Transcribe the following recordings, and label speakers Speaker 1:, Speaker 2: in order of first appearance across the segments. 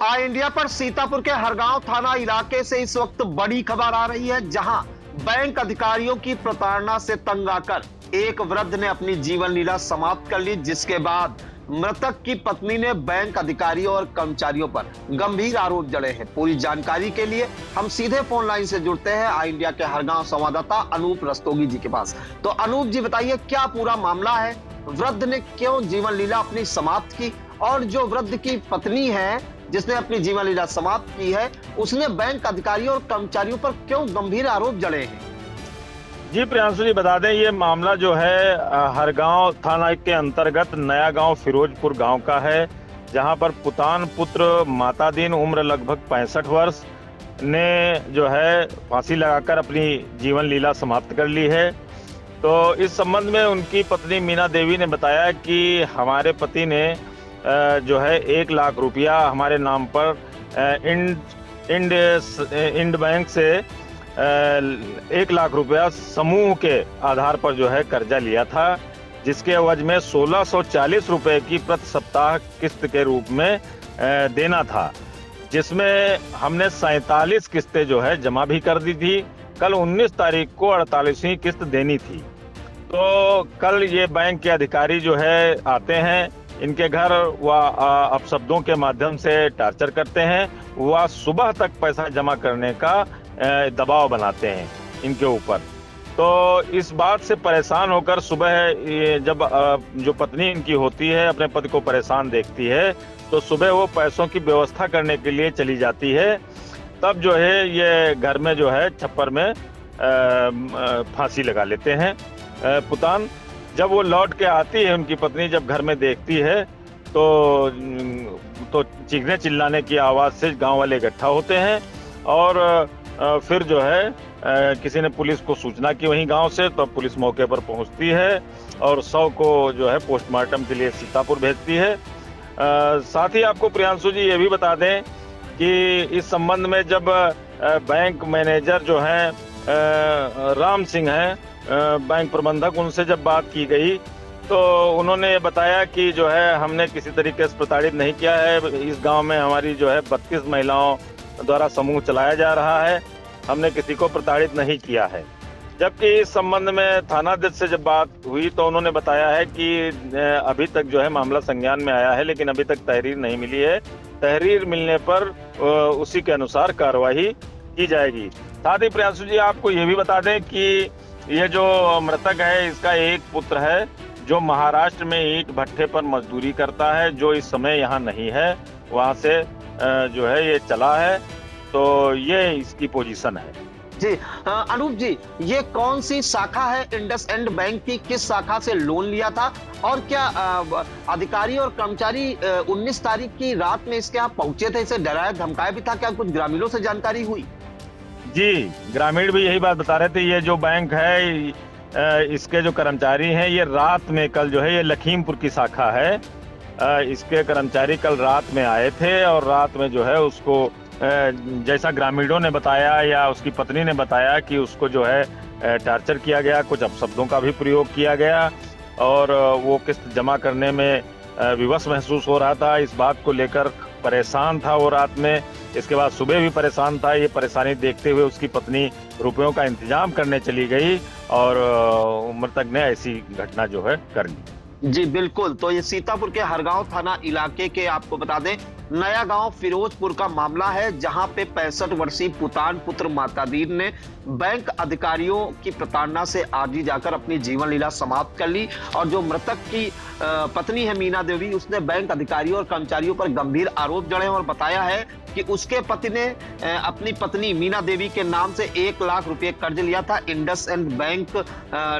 Speaker 1: India पर सीतापुर के हरगांव थाना इलाके से इस वक्त बड़ी खबर आ रही है, जहां बैंक अधिकारियों की प्रताड़ना से तंग आकर एक वृद्ध ने अपनी जीवन लीला समाप्त कर ली, जिसके बाद मृतक की पत्नी ने बैंक अधिकारियों और कर्मचारियों पर गंभीर आरोप जड़े हैं। पूरी जानकारी के लिए हम सीधे फोन लाइन से जुड़ते हैं आई इंडिया के हरगांव संवाददाता अनूप रस्तोगी जी के पास। तो अनूप जी, बताइए क्या पूरा मामला है, वृद्ध ने क्यों जीवन लीला अपनी समाप्त की, और जो वृद्ध की पत्नी है जिसने अपनी जीवन लीला समाप्त की है, उसने बैंक अधिकारियों और कर्मचारियों पर क्यों गंभीर आरोप जड़े हैं?
Speaker 2: जी प्रियांशु जी, बता दें ये मामला जो है हरगांव थाना के अंतर्गत नया गांव फिरोजपुर गांव का है, जहां पर पुतान पुत्र मातादीन उम्र लगभग 65 वर्ष ने जो है फांसी लगाकर अपनी जीवन लीला समाप्त कर ली है। तो इस संबंध में उनकी पत्नी मीना देवी ने बताया कि हमारे पति ने जो है 1 लाख रुपया हमारे नाम पर इंड बैंक से 1 लाख रुपया समूह के आधार पर जो है कर्जा लिया था, जिसके एवज में 1640 रुपए की प्रति सप्ताह किस्त के रूप में देना था, जिसमें हमने 47 किस्तें जो है जमा भी कर दी थी। कल 19 तारीख को 48वीं किस्त देनी थी। तो कल ये बैंक के अधिकारी जो है आते हैं, इनके घर वह अपशब्दों के माध्यम से टॉर्चर करते हैं, वह सुबह तक पैसा जमा करने का दबाव बनाते हैं इनके ऊपर। तो इस बात से परेशान होकर सुबह जब जो पत्नी इनकी होती है अपने पति को परेशान देखती है, तो सुबह वो पैसों की व्यवस्था करने के लिए चली जाती है। तब जो है ये घर में जो है छप्पर में फांसी लगा लेते हैं पुतान। जब वो लौट के आती है, उनकी पत्नी जब घर में देखती है तो चीखने चिल्लाने की आवाज़ से गांव वाले इकट्ठा होते हैं, और फिर जो है किसी ने पुलिस को सूचना की वहीं गांव से, तो पुलिस मौके पर पहुंचती है और शव को जो है पोस्टमार्टम के लिए सीतापुर भेजती है। साथ ही आपको प्रियांशु जी ये भी बता दें कि इस संबंध में जब बैंक मैनेजर जो हैं राम सिंह हैं बैंक प्रबंधक, उनसे जब बात की गई तो उन्होंने बताया कि जो है हमने किसी तरीके से प्रताड़ित नहीं किया है। इस गांव में हमारी जो है 32 महिलाओं द्वारा समूह चलाया जा रहा है, हमने किसी को प्रताड़ित नहीं किया है। जबकि इस संबंध में थानाध्यक्ष से जब बात हुई तो उन्होंने बताया है कि अभी तक जो है मामला संज्ञान में आया है, लेकिन अभी तक तहरीर नहीं मिली है। तहरीर मिलने पर उसी के अनुसार कार्रवाई की जाएगी। साथ ही प्रियांशु जी आपको ये भी बता दें कि ये जो मृतक है, इसका एक पुत्र है जो महाराष्ट्र में ईंट भट्ठे पर मजदूरी करता है, जो इस समय यहाँ नहीं है, वहाँ से जो है ये चला है। तो ये इसकी पोजीशन है।
Speaker 1: जी अनूप जी, ये कौन सी शाखा है इंडसइंड बैंक की, किस शाखा से लोन लिया था, और क्या अधिकारी और कर्मचारी 19 तारीख की रात में इसके यहाँ पहुंचे थे, इसे डराया धमकाया भी था, क्या कुछ ग्रामीणों से जानकारी हुई?
Speaker 2: जी, ग्रामीण भी यही बात बता रहे थे। ये जो बैंक है, इसके जो कर्मचारी हैं, ये रात में कल जो है ये लखीमपुर की शाखा है, इसके कर्मचारी कल रात में आए थे और रात में जो है उसको जैसा ग्रामीणों ने बताया या उसकी पत्नी ने बताया कि उसको जो है टॉर्चर किया गया, कुछ अपशब्दों का भी प्रयोग किया गया, और वो किस्त जमा करने में विवश महसूस हो रहा था। इस बात को लेकर परेशान था वो रात में, इसके बाद सुबह भी परेशान था। ये परेशानी देखते हुए उसकी पत्नी रुपयों का इंतजाम करने चली गई और मृतक ने ऐसी घटना जो है कर ली।
Speaker 1: जी बिल्कुल, तो ये सीतापुर के हरगांव थाना इलाके के आपको बता दें नया गांव फिरोजपुर का मामला है, जहां पे 65 वर्षीय पुतान पुत्र मातादीन ने बैंक अधिकारियों की प्रताड़ना से आगे जाकर अपनी जीवन लीला समाप्त कर ली, और जो मृतक की पत्नी है मीना देवी, उसने बैंक अधिकारियों और कर्मचारियों पर गंभीर आरोप जड़े और बताया है कि उसके पति ने अपनी पत्नी मीना देवी के नाम से 1 लाख रुपए कर्ज लिया था इंडसइंड बैंक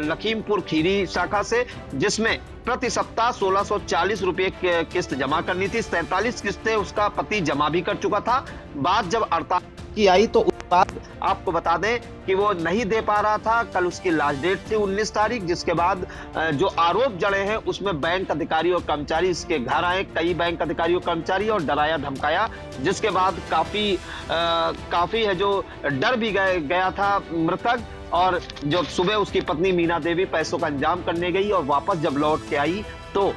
Speaker 1: लखीमपुर खीरी शाखा से, जिसमें प्रति सप्ताह 1640 रुपए किस्त जमा करनी थी। 47 किस्तें उसका पति जमा भी कर चुका था। बात जब 48 की आई तो उस बाद आपको बता दें कि वो नहीं दे पा रहा था। कल उसकी लास्ट डेट थी 19 तारीख, जिसके बाद जो आरोप जड़े हैं उसमें बैंक अधिकारी और कर्मचारी इसके घर आए, कई बैंक अधिकारी और कर्मचारी, और डराया धमकाया, जिसके बाद काफी है जो डर भी गया था मृतक। और जब सुबह उसकी पत्नी मीना देवी पैसों का इंतजाम करने गई और वापस जब लौट के आई तो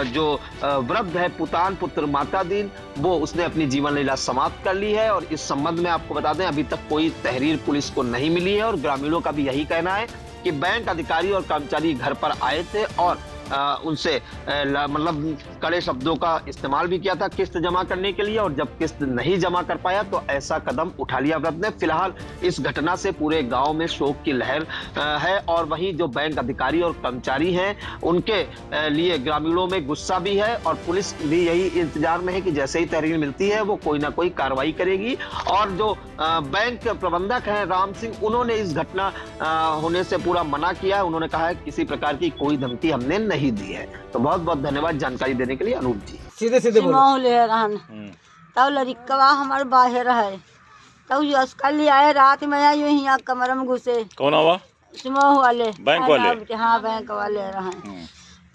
Speaker 1: जो वृद्ध है पुतान पुत्र मातादीन, वो उसने अपनी जीवन लीला समाप्त कर ली है। और इस संबंध में आपको बता दें अभी तक कोई तहरीर पुलिस को नहीं मिली है और ग्रामीणों का भी यही कहना है कि बैंक अधिकारी और कर्मचारी घर पर आए थे और उनसे मतलब कड़े शब्दों का इस्तेमाल भी किया था किस्त जमा करने के लिए, और जब किस्त नहीं जमा कर पाया तो ऐसा कदम उठा लिया वृद्ध ने। फिलहाल इस घटना से पूरे गांव में शोक की लहर है और वहीं जो बैंक अधिकारी और कर्मचारी हैं उनके लिए ग्रामीणों में गुस्सा भी है और पुलिस भी यही इंतजार में है कि जैसे ही तहरीर मिलती है वो कोई ना कोई कार्रवाई करेगी। और जो बैंक प्रबंधक हैं राम सिंह, उन्होंने इस घटना होने से पूरा मना किया है। उन्होंने कहा है किसी प्रकार की कोई धमकी हमने नहीं दी है। तो बहुत बहुत धन्यवाद जानकारी देने के लिए अनूप जी।
Speaker 3: सीधे सीधे बोलो।
Speaker 4: तब लड़िकवा हमारे बाहर है, तब कल आए रात में आए यूं यहाँ कमर में घुसे।
Speaker 2: कौन आवा?
Speaker 4: सुमो वाले,
Speaker 2: बैंक वाले?
Speaker 4: हाँ बैंक वाले रहे।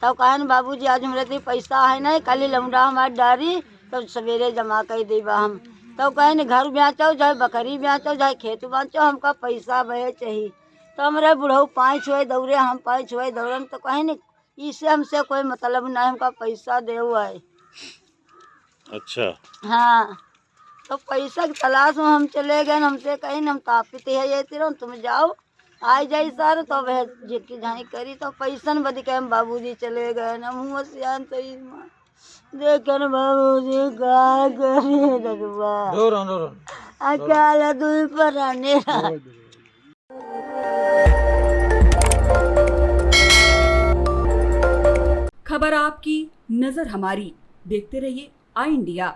Speaker 4: तब कहा बाबूजी आज हमारे पैसा है नहीं, कल लौंडा हमारी डारी तब सवेरे जमा कर देबा हम। तब कहे घर बेचो चाहे बकरी बेचो चाहे खेत बेचो, हमका पैसा बहे चाहिए। तो हमारे बुढ़ऊ 5 छुए दौड़े, हम 5 छुए दौड़न। तो कहे इससे हमसे कोई मतलब नहीं, हमका पैसा दे हुआ है।
Speaker 2: अच्छा।
Speaker 4: हाँ, तो पैसा की तलाश में हम चले गए। हमसे कहीं हम तापित है ये तेरा तुम जाओ आई जाई सर। तो वह जिक्की झाई करी तो पैसन बदी के हम बाबूजी चले गए ना मुँह सियान सही देखे बाबूजी का करी दरुआ अकाल दूर पर आने
Speaker 5: खबर आपकी नजर हमारी, देखते रहिए आई इंडिया।